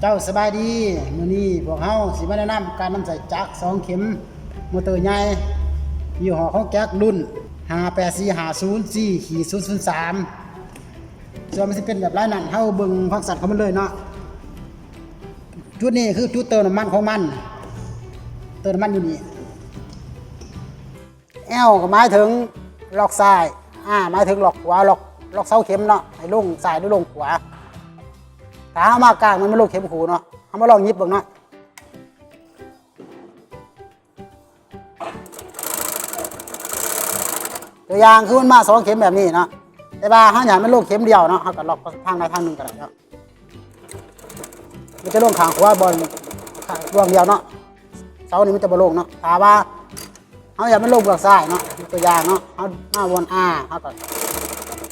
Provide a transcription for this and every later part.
เจ้าสบายดีมื้อนี้พวกเฮาสิมาแนะนำการนำใส่จักร2เข็มมอเตอร์ใหญ่ยี่ห้อของแก๊กรุ่น58450C-003ส่วนมันสิเป็นแบบไรนั่นเฮาเบิ่งฟังสัตว์ของมันเลยเนาะจุดนี้คือจุดเติมน้ำมันของมันเติมน้ำมันอยู่นี่L ก็หมายถึงล็อกซ้ายหมายถึงล็อกขวาล็อกเสาเข็มเนาะให้ลงซ้ายหรือลงขวาถ้าเอามากลางมันไม่ลงเข็มหูเนาะเอามาลองยิบบ้างเนาะตัวอย่างคือมันมา2เข็มแบบนี้เนาะแต่ว่าถ้าอยากมันลงเข็มเดียวเนาะเขาก็ล็อกทางใดทางหนึ่งก็ได้เนาะมันจะลงข้างขวาบอลดวงเดียวเนาะเสานี้มันจะบ่ลงเนาะถ้าว่าเขาอยากมันลงเบือกซ้ายเนาะตัวอย่างเนาะเขาหน้าวนเขาก็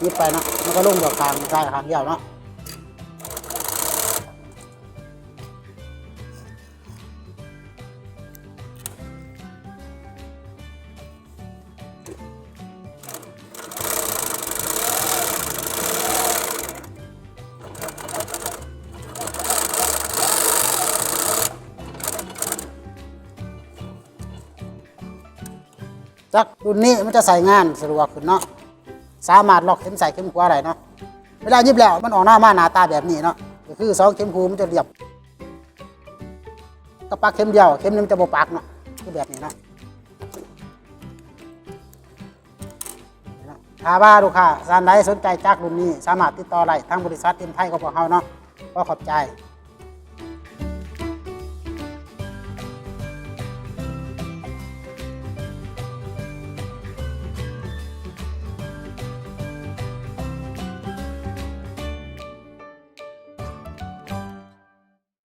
ยิบไปเนาะมันก็ลงเบือกข้างซ้ายข้างเดียวเนาะจักรุ่นนี้มันจะใส่งานสะดวกขึ้นเนาะสามารถล็อกเข็มใส่เข็มขวาได้เนาะเวลายิบแล้วมันออกหน้ามาหน้าตาแบบนี้เนาะก็คือ2เข็มคูมันจะเรียบก็ปักเข็มเดียวเข็มนึงจะบ่ปักเนาะคือแบบนี้เนาะถ้าว่าลูกค้าท่านใดสนใจจักรุ่นนี้สามารถติดต่อได้ทางบริษัทเอ็มไทยของพวกเราเนาะขอขอบใจ